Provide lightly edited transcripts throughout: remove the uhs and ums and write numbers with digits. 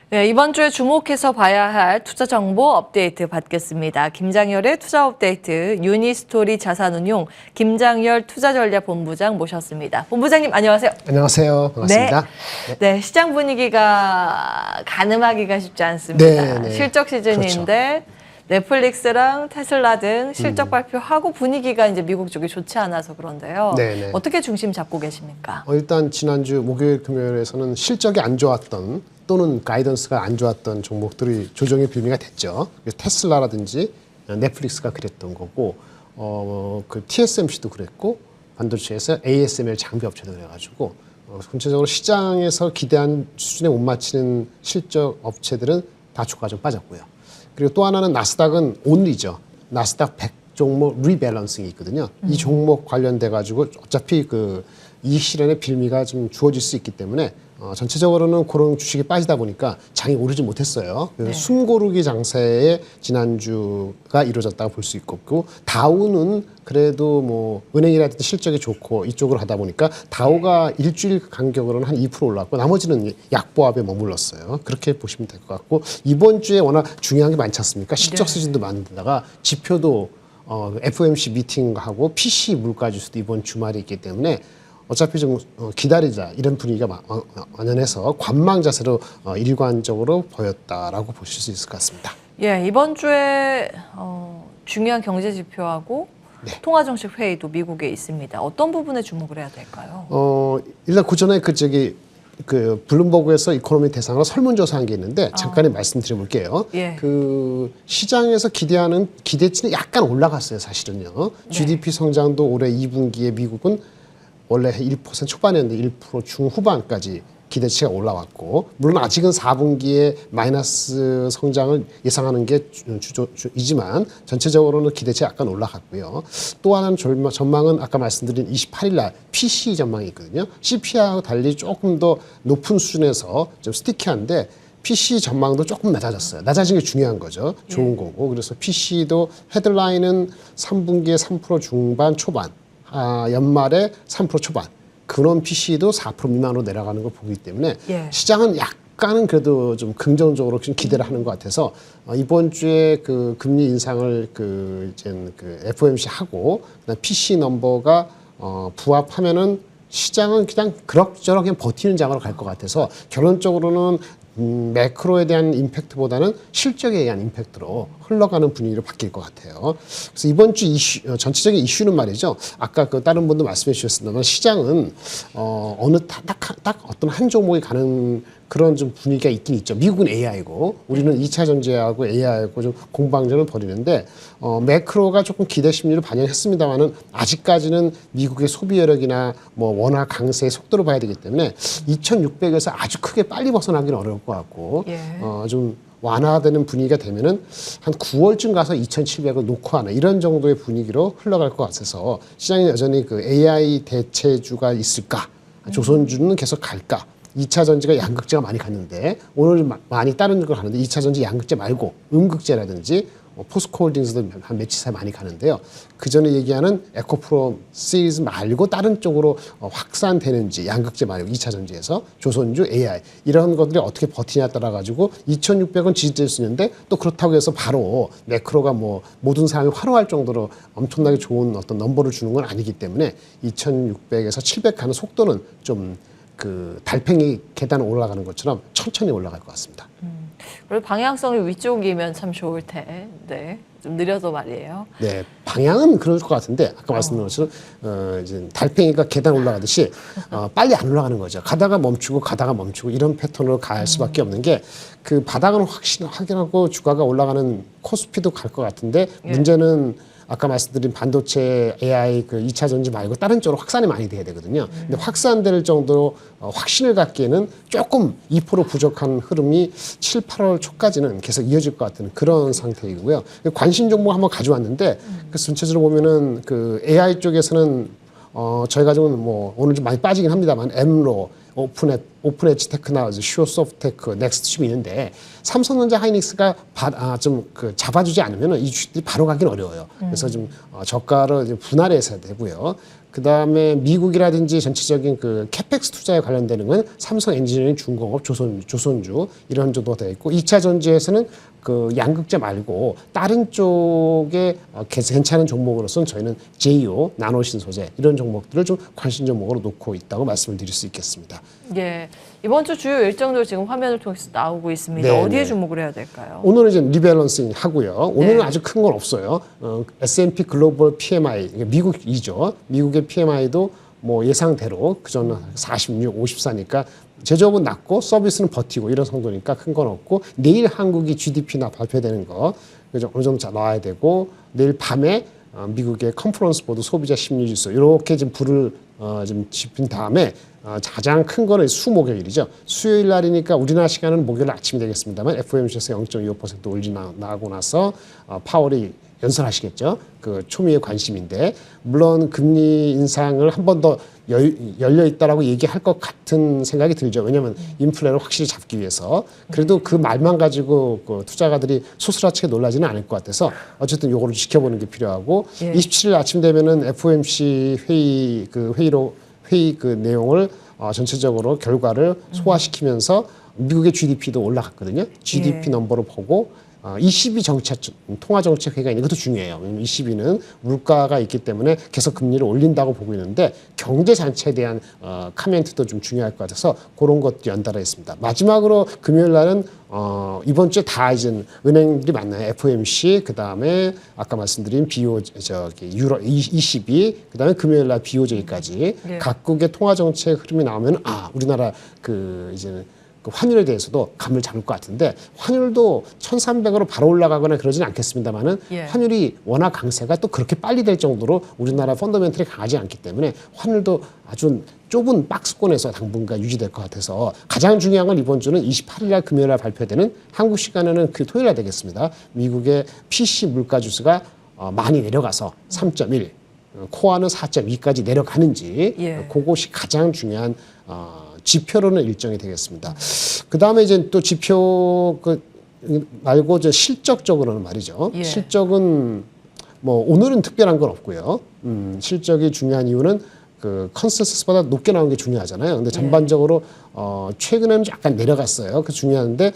네, 이번 주에 주목해서 봐야 할 투자 정보 업데이트 받겠습니다. 김장열의 투자 업데이트 유니스토리 자산운용 김장열 투자전략본부장 모셨습니다. 본부장님 안녕하세요. 안녕하세요. 반갑습니다. 네, 시장 분위기가 가늠하기가 쉽지 않습니다. 네. 실적 시즌인데 그렇죠. 넷플릭스랑 테슬라 등 실적 발표하고 분위기가 이제 미국 쪽이 좋지 않아서 그런데요. 네네. 어떻게 중심 잡고 계십니까? 일단 지난주 목요일 금요일에서는 실적이 안 좋았던 또는 가이던스가 안 좋았던 종목들이 조정의 빌미가 됐죠. 그래서 테슬라라든지 넷플릭스가 그랬던 거고 그 TSMC도 그랬고 반도체에서 ASML 장비 업체도 그래가지고 전체적으로 시장에서 기대한 수준에 못 맞추는 실적 업체들은 다 주가가 좀 빠졌고요. 그리고 또 하나는 나스닥은 온리죠. 나스닥 100 종목 리밸런싱이 있거든요. 이 종목 관련돼 가지고 어차피 이 시련의 빌미가 좀 주어질 수 있기 때문에 전체적으로는 그런 주식이 빠지다 보니까 장이 오르지 못했어요. 그래서 숨고르기 장세에 지난주가 이루어졌다고 볼 수 있고 다우는 그래도 뭐 은행이라든지 실적이 좋고 이쪽으로 하다 보니까 다우가 일주일 간격으로는 한 2% 올랐고 나머지는 약보합에 머물렀어요. 그렇게 보시면 될 것 같고 이번 주에 워낙 중요한 게 많지 않습니까? 실적 시즌도 많은데다가 지표도 FOMC 미팅하고 PC 물가 지수도 이번 주말에 있기 때문에 어차피 좀 기다리자 이런 분위기가 만연해서 관망 자세로 일관적으로 보였다라고 보실 수 있을 것 같습니다. 예, 이번 주에 중요한 경제 지표하고 통화정책 회의도 미국에 있습니다. 어떤 부분에 주목을 해야 될까요? 일단 그 전에 그 블룸버그에서 이코노미 대상으로 설문조사한 게 있는데 잠깐 말씀드려볼게요. 예. 그 시장에서 기대하는 기대치는 약간 올라갔어요, 사실은요. GDP 성장도 올해 2분기에 미국은 원래 1% 초반이었는데 1% 중후반까지 기대치가 올라왔고 물론 아직은 4분기에 마이너스 성장을 예상하는 게 주이지만 전체적으로는 기대치가 약간 올라갔고요. 또 하나는 전망은 아까 말씀드린 28일 날 PC 전망이 있거든요. CPI하고 달리 조금 더 높은 수준에서 좀 스티키한데 PC 전망도 조금 낮아졌어요. 낮아진 게 중요한 거죠. 좋은 거고. 그래서 PC도 헤드라인은 3분기에 3% 중반 초반 연말에 3% 초반 근원 PC도 4% 미만으로 내려가는 걸 보기 때문에 시장은 약간은 그래도 좀 긍정적으로 좀 기대를 하는 것 같아서 이번 주에 그 금리 인상을 FOMC 하고 PC 넘버가 부합하면은 시장은 그냥 그럭저럭 그냥 버티는 장으로 갈 것 같아서 결론적으로는 매크로에 대한 임팩트보다는 실적에 의한 임팩트로 흘러가는 분위기로 바뀔 것 같아요. 그래서 이번 주 전체적인 이슈는 말이죠. 아까 다른 분도 말씀해 주셨습니다만 시장은 딱 어떤 한 종목이 가는 그런 좀 분위기가 있긴 있죠. 미국은 AI고 우리는 2차 전지하고 AI하고 좀 공방전을 벌이는데 매크로가 조금 기대 심리를 반영했습니다만은 아직까지는 미국의 소비 여력이나 뭐 원화 강세의 속도를 봐야 되기 때문에 2,600에서 아주 크게 빨리 벗어나기는 어려울 것 같고 좀 완화되는 분위기가 되면은 한 9월쯤 가서 2,700을 놓고 하는 이런 정도의 분위기로 흘러갈 것 같아서 시장이 여전히 그 AI 대체주가 있을까? 조선주는 계속 갈까? 2차 전지가 양극재가 많이 갔는데 오늘 많이 다른 걸 가는데 2차 전지 양극재 말고 음극재라든지 포스코홀딩스도 한 며칠 사이 많이 가는데요. 그 전에 얘기하는 에코프로 시리즈 말고 다른 쪽으로 확산되는지 양극재 말고 2차 전지에서 조선주, AI 이런 것들이 어떻게 버티냐에 따라 가지고 2,600은 지지될 수 있는데 또 그렇다고 해서 바로 매크로가 뭐 모든 사람이 환호할 정도로 엄청나게 좋은 어떤 넘버를 주는 건 아니기 때문에 2,600에서 700 가는 속도는 좀 그 달팽이 계단 올라가는 것처럼 천천히 올라갈 것 같습니다. 그리고 방향성이 위쪽이면 참 좋을 텐데 좀 느려서 말이에요. 네, 방향은 그럴 것 같은데 아까 말씀드린 것처럼 이제 달팽이가 계단 올라가듯이 빨리 안 올라가는 거죠. 가다가 멈추고 이런 패턴으로 갈 수밖에 없는 게 그 바닥은 확인하고 주가가 올라가는 코스피도 갈 것 같은데 문제는 아까 말씀드린 반도체 AI 그 2차 전지 말고 다른 쪽으로 확산이 많이 돼야 되거든요. 근데 확산될 정도로 확신을 갖기에는 조금 2% 부족한 흐름이 7, 8월 초까지는 계속 이어질 것 같은 그런 상태이고요. 관심 종목 한번 가져왔는데 그 전체적으로 보면은 그 AI 쪽에서는 저희가 좀 뭐 오늘 좀 많이 빠지긴 합니다만 엠로 오픈 엣지 테크놀로지, 슈어소프트테크, 넥스트칩이 있는데 삼성전자 하이닉스가 좀 잡아주지 않으면 이 주식들이 바로 가긴 어려워요. 그래서 좀 저가를 분할해서 되고요. 그다음에 미국이라든지 전체적인 그 캐펙스 투자에 관련되는 건 삼성 엔지니어링, 중공업, 조선주 이런 정도가 되어 있고 2차 전지에서는 그 양극재 말고 다른 쪽에 괜찮은 종목으로서는 저희는 제이오, 나노신소재 이런 종목들을 좀 관심 종목으로 놓고 있다고 말씀을 드릴 수 있겠습니다. 예, 이번 주 주요 일정들 지금 화면을 통해서 나오고 있습니다. 네, 어디에 네. 주목을 해야 될까요? 오늘은 이제 리밸런싱 하고요. 오늘은 네. 아주 큰 건 없어요. S&P 글로벌 PMI, 미국이죠. 미국의 PMI도 뭐 예상대로 그전 46, 54니까 제조업은 낮고 서비스는 버티고 이런 성도니까 큰 건 없고 내일 한국이 GDP나 발표되는 거 그죠 어느 정도 나와야 되고 내일 밤에 미국의 컨퍼런스 보드 소비자 심리 지수 이렇게 좀 불을 좀 지핀 다음에 가장 큰 거는 수목요일이죠. 수요일 날이니까 우리나라 시간은 목요일 아침이 되겠습니다만 FOMC에서 0.25% 올리 나가고 나서 파월이 연설하시겠죠. 그 초미의 관심인데 물론 금리 인상을 한 번 더 열려 있다라고 얘기할 것 같은 생각이 들죠. 왜냐하면 인플레를 확실히 잡기 위해서 그래도 그 말만 가지고 그 투자가들이 소스라치게 놀라지는 않을 것 같아서 어쨌든 요거를 지켜보는 게 필요하고 예. 27일 아침 되면은 FOMC 회의 그 내용을 전체적으로 결과를 소화시키면서 미국의 GDP도 올라갔거든요. GDP 예. 넘버로 보고 22 통화정책 회의가 있는 것도 중요해요. 왜냐하면 22는 물가가 있기 때문에 계속 금리를 올린다고 보고 있는데 경제 전체에 대한 카멘트도 좀 중요할 것 같아서 그런 것도 연달아 있습니다. 마지막으로 금요일 날은 이번 주에 다 이제 은행들이 만나요. FOMC 그다음에 아까 말씀드린 유로 ECB 그다음에 금요일 날 BOJ까지 네. 각국의 통화정책 흐름이 나오면 우리나라 그 이제는 그 환율에 대해서도 감을 잡을 것 같은데 환율도 1,300으로 바로 올라가거나 그러진 않겠습니다만은 예. 환율이 워낙 강세가 또 그렇게 빨리 될 정도로 우리나라 펀더멘털이 강하지 않기 때문에 환율도 아주 좁은 박스권에서 당분간 유지될 것 같아서 가장 중요한 건 이번 주는 28일 날 금요일 날 발표되는 한국 시간에는 그 토요일 날 되겠습니다. 미국의 PC 물가 지수가 많이 내려가서 3.1 코어는 4.2까지 내려가는지 예. 그것이 가장 중요한 지표로는 일정이 되겠습니다. 그 다음에 이제 또 지표 말고 실적적으로는 말이죠. 예. 실적은 뭐 오늘은 특별한 건 없고요. 실적이 중요한 이유는 그 컨센서스보다 높게 나온 게 중요하잖아요. 근데 전반적으로 최근에는 약간 내려갔어요. 그 중요한데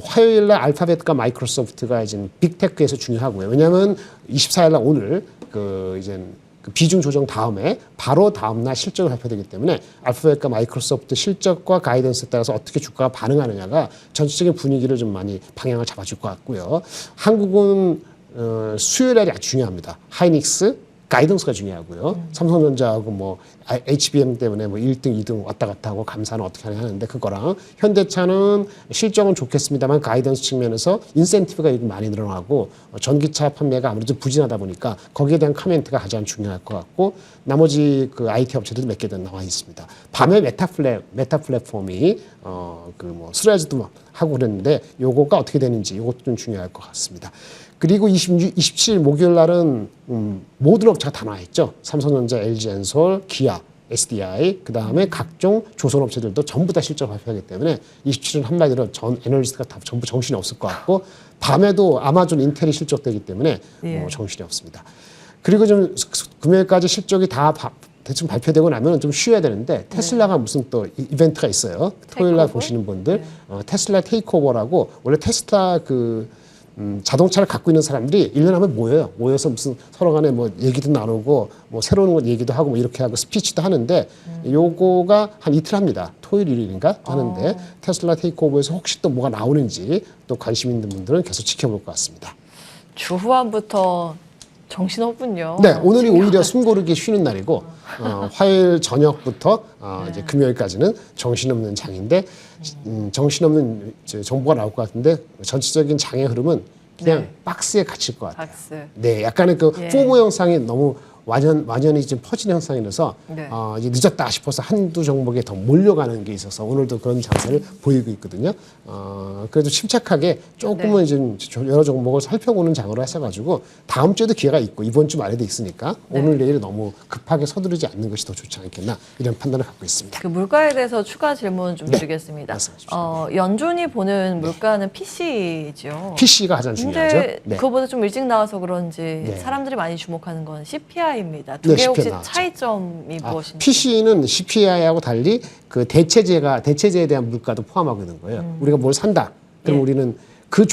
화요일 날 알파벳과 마이크로소프트가 이제 빅테크에서 중요하고요. 왜냐하면 24일 날 오늘 그 이제 그 비중 조정 다음에 바로 다음 날 실적을 발표되기 때문에 알파벳과 마이크로소프트 실적과 가이던스에 따라서 어떻게 주가가 반응하느냐가 전체적인 분위기를 좀 많이 방향을 잡아줄 것 같고요. 한국은 수요일 날이 아주 중요합니다. 하이닉스 가이던스가 중요하고요. 삼성전자하고 뭐 HBM 때문에 뭐 1등, 2등 왔다 갔다 하고 감사는 어떻게 하냐 하는데 그거랑 현대차는 실적은 좋겠습니다만 가이던스 측면에서 인센티브가 많이 늘어나고 전기차 판매가 아무래도 부진하다 보니까 거기에 대한 코멘트가 가장 중요할 것 같고 나머지 그 IT 업체들도 몇 개 더 나와 있습니다. 밤에 메타 플랫폼이 그 뭐 스라이즈도 하고 그랬는데 요거가 어떻게 되는지 이것도 좀 중요할 것 같습니다. 그리고 27일 목요일 날은 모든 업체가 다 나와 있죠. 삼성전자, LG엔솔, 기아, SDI, 그 다음에 각종 조선업체들도 전부 다 실적 발표하기 때문에 27일 한마디로 전 애널리스트가 다 전부 정신이 없을 것 같고 밤에도 아마존, 인텔이 실적되기 때문에 예. 정신이 없습니다. 그리고 좀 금요일까지 실적이 다 대충 발표되고 나면 좀 쉬어야 되는데 테슬라가 무슨 또 이벤트가 있어요. 토요일 날 테이크오버? 보시는 분들 테슬라 테이크오버라고 원래 테슬라 자동차를 갖고 있는 사람들이 1년 하면 모여요. 모여서 무슨 서로 간에 뭐 얘기도 나누고 뭐 새로운 것 얘기도 하고 뭐 이렇게 하고 스피치도 하는데 요거가 한 이틀 합니다. 토요일, 일요일인가 하는데 테슬라 테이크오버에서 혹시 또 뭐가 나오는지 또 관심 있는 분들은 계속 지켜볼 것 같습니다. 주 후반부터 정신없군요. 네, 오늘이 오히려 숨 고르기 쉬는 날이고 화요일 저녁부터 이제 금요일까지는 정신없는 장인데 정신없는 정보가 나올 것 같은데 전체적인 장의 흐름은 그냥 박스에 갇힐 것 같아요. 박스. 네, 약간의 그 예. 포모 현상이 너무 완연히 좀 퍼지는 현상이라서 네. 이제 늦었다 싶어서 한두 종목에 더 몰려가는 게 있어서 오늘도 그런 장세를 보이고 있거든요. 그래도 침착하게 조금은 이제 여러 종목을 살펴보는 장으로 하셔가지고 다음 주에도 기회가 있고 이번 주 말에도 있으니까 오늘 내일 너무 급하게 서두르지 않는 것이 더 좋지 않겠나 이런 판단을 갖고 있습니다. 그 물가에 대해서 추가 질문 좀 드리겠습니다. 말씀해 주십시오. 연준이 보는 물가는 PC죠. PC가 가장 중요하죠. 근데 그거보다 좀 일찍 나와서 그런지 네. 사람들이 많이 주목하는 건 CPI CPI입니다. 두 네, 개 혹시 CPI 나왔죠. 차이점이 무엇입니까? PC는 CPI하고 달리 그 대체제에 대한 물가도 포함하고 있는 거예요. 우리가 뭘 산다. 그럼 예. 우리는 그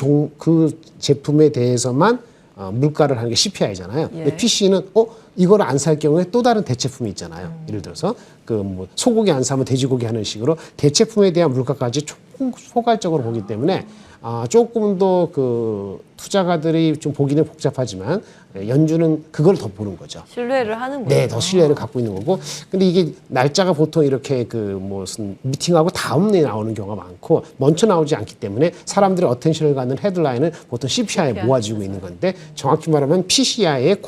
제품에 대해서만 물가를 하는 게 CPI잖아요. 예. 근데 PC는 이걸 안 살 경우에 또 다른 대체품이 있잖아요. 예를 들어서 그 뭐 소고기 안 사면 돼지고기 하는 식으로 대체품에 대한 물가까지 포괄적으로 보기 때문에 조금 더 그 투자가들이 좀 보기는 복잡하지만 연준은 그걸 더 보는 거죠. 신뢰를 하는군요. 네, 더 신뢰를 갖고 있는 거고. 근데 이게 날짜가 보통 이렇게 그 무슨 미팅하고 다음에 나오는 경우가 많고 먼저 나오지 않기 때문에 사람들의 어텐션을 갖는 헤드라인은 보통 CPI에 모아지고 있는 건데 정확히 말하면 PCI의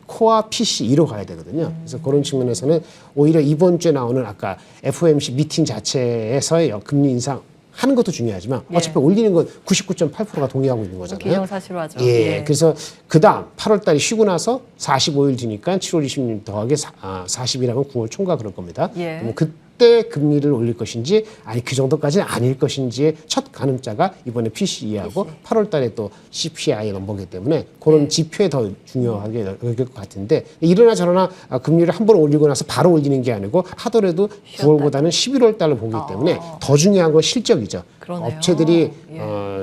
코어 PCE로 가야 되거든요. 그래서 그런 측면에서는 오히려 이번 주에 나오는 아까 FOMC 미팅 자체에서의 금리 인상 하는 것도 중요하지만 예. 어차피 올리는 건 99.8%가 동의하고 있는 거잖아요. 기정사실화죠. 예. 그래서 그다음 8월 달에 쉬고 나서 45일 뒤니까 7월 20일 더하기 40이라면 9월 초인가 그럴 겁니다. 예. 그럼 그때 금리를 올릴 것인지 아니 그 정도까지는 아닐 것인지의 첫 가늠자가 이번에 PCE하고 8월 달에 또 CPI 넘버기 때문에 그런 지표에 더 중요하게 여길 것 같은데 이러나 저러나 금리를 한 번 올리고 나서 바로 올리는 게 아니고 하더라도 9월보다는 11월 달을 보기 때문에 더 중요한 건 실적이죠. 그러네요. 업체들이 예.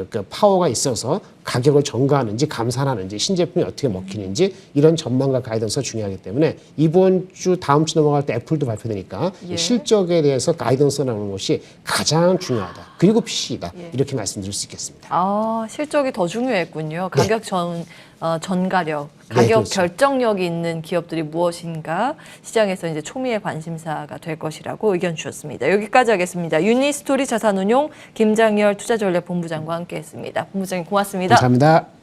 그 파워가 있어서 가격을 전가하는지 감산하는지 신제품이 어떻게 먹히는지 이런 전망과 가이던스가 중요하기 때문에 이번 주 다음 주 넘어갈 때 애플도 발표되니까 예. 실적에 대해서 가이던스 나오는 것이 가장 중요하다. 그리고 PC다. 예. 이렇게 말씀드릴 수 있겠습니다. 실적이 더 중요했군요. 가격 전가력, 네, 가격 그렇죠. 결정력이 있는 기업들이 무엇인가 시장에서 이제 초미의 관심사가 될 것이라고 의견 주셨습니다. 여기까지 하겠습니다. 유니스토리 자산운용 김장열 투자전략본부장과 함께했습니다. 본부장님 고맙습니다. 감사합니다.